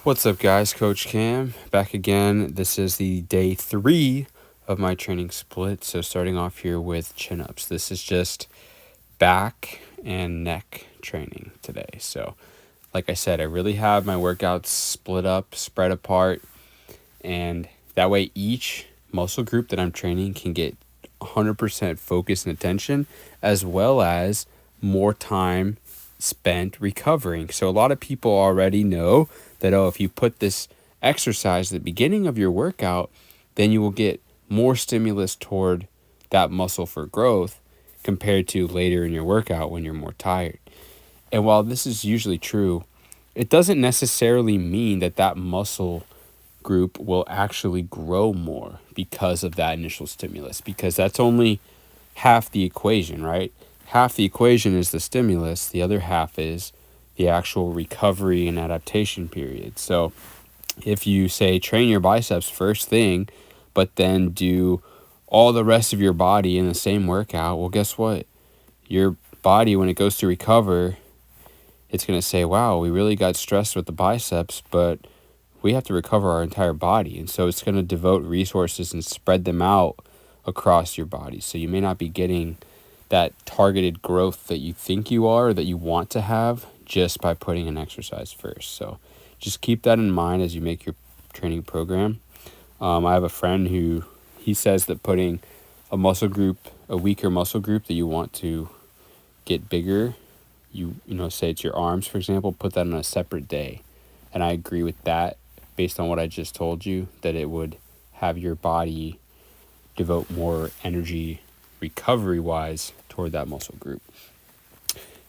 What's up, guys? Coach Cam back again. This is the day 3 of my training split. So, starting off here with chin ups. This is just back and neck training today. So, like I said, I really have my workouts split up, spread apart, and that way each muscle group that I'm training can get 100% focus and attention, as well as more time spent recovering. So a lot of people already know that, if you put this exercise at the beginning of your workout, then you will get more stimulus toward that muscle for growth compared to later in your workout when you're more tired. And while this is usually true, it doesn't necessarily mean that that muscle group will actually grow more because of that initial stimulus, because that's only half the equation, right? Half the equation is the stimulus, the other half is the actual recovery and adaptation period. So if you say train your biceps first thing, but then do all the rest of your body in the same workout, well, guess what? Your body, when it goes to recover, it's going to say, wow, we really got stressed with the biceps, but we have to recover our entire body. And so it's going to devote resources and spread them out across your body. So you may not be getting that targeted growth that you think you are, or that you want to have, just by putting an exercise first. So just keep that in mind as you make your training program. I have a friend who he says that putting a weaker muscle group that you want to get bigger, say it's your arms, for example, put that on a separate day. And I agree with that based on what I just told you, that it would have your body devote more energy recovery wise toward that muscle group.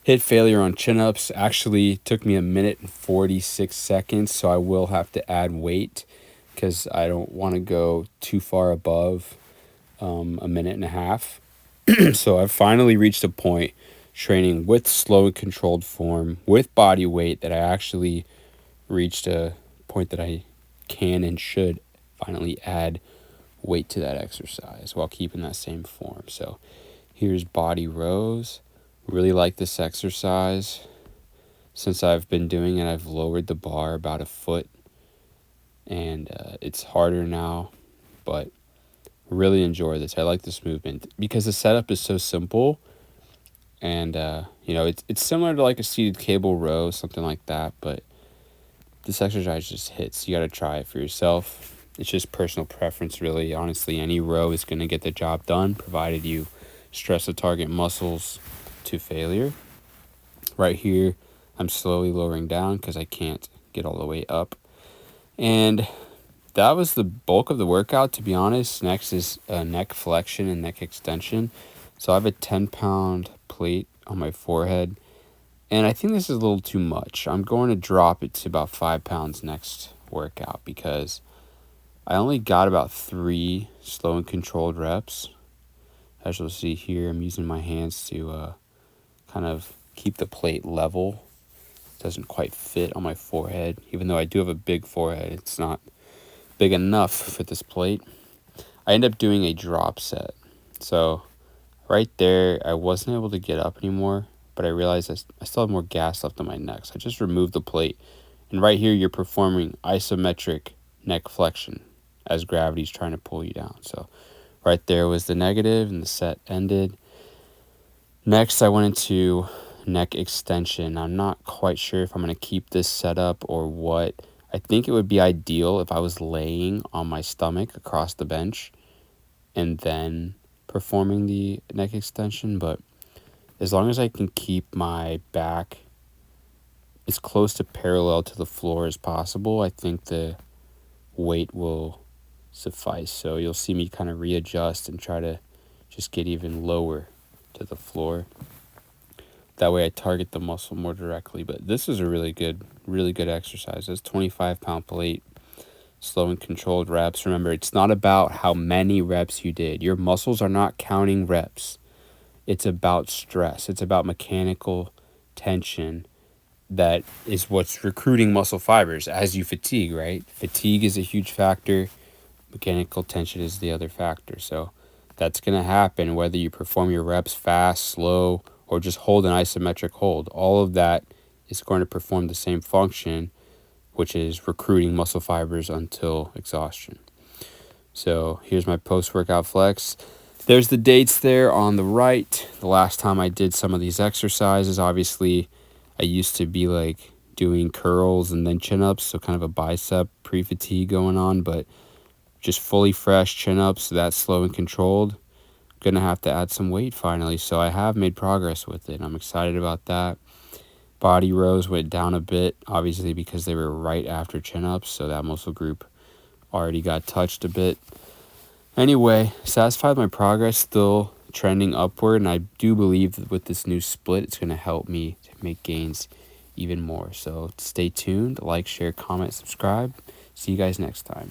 Hit failure on chin ups actually took me 1 minute and 46 seconds, so I will have to add weight because I don't want to go too far above 1.5 minutes. So I've finally reached a point training with slow and controlled form with body weight that I actually reached a point that I can and should finally add weight to that exercise while keeping that same form. So here's body rows. Really like this exercise. Since I've been doing it, I've lowered the bar about a foot, and it's harder now, but really enjoy this. I like this movement because the setup is so simple, and it's similar to like a seated cable row, something like that, but this exercise just hits. You got to try it for yourself. It's just personal preference, really. Honestly, any row is going to get the job done, provided you stress the target muscles to failure. Right here, I'm slowly lowering down because I can't get all the way up. And that was the bulk of the workout, to be honest. Next is neck flexion and neck extension. So I have a 10-pound plate on my forehead, and I think this is a little too much. I'm going to drop it to about 5 pounds next workout because I only got about 3 slow and controlled reps. As you'll see here, I'm using my hands to kind of keep the plate level. It doesn't quite fit on my forehead. Even though I do have a big forehead, it's not big enough for this plate. I end up doing a drop set. So right there, I wasn't able to get up anymore, but I realized I still have more gas left on my neck. So I just removed the plate. And right here, you're performing isometric neck flexion as gravity's trying to pull you down. So right there was the negative, and the set ended. Next, I went into neck extension. I'm not quite sure if I'm going to keep this setup or what. I think it would be ideal if I was laying on my stomach across the bench and then performing the neck extension, but as long as I can keep my back as close to parallel to the floor as possible, I think the weight will suffice. So you'll see me kind of readjust and try to just get even lower to the floor. That way I target the muscle more directly. But this is a really good exercise. It's 25-pound plate, slow and controlled reps. Remember, it's not about how many reps you did. Your muscles are not counting reps. It's about stress. It's about mechanical tension. That is what's recruiting muscle fibers as you fatigue, right? Fatigue is a huge factor. Mechanical tension is the other factor. So that's going to happen whether you perform your reps fast, slow, or just hold an isometric hold. All of that is going to perform the same function which is recruiting muscle fibers until exhaustion. So here's my post-workout flex. There's the dates there on the right. The last time I did some of these exercises, obviously I used to be like doing curls and then chin-ups, so kind of a bicep pre-fatigue going on, but just fully fresh chin-ups, that's slow and controlled. Gonna have to add some weight finally, so I have made progress with it. I'm excited about that. Body rows went down a bit, obviously because they were right after chin-ups, so that muscle group already got touched a bit. Anyway, satisfied with my progress, still trending upward, and I do believe that with this new split, it's going to help me to make gains even more. So stay tuned, like, share, comment, subscribe. See you guys next time.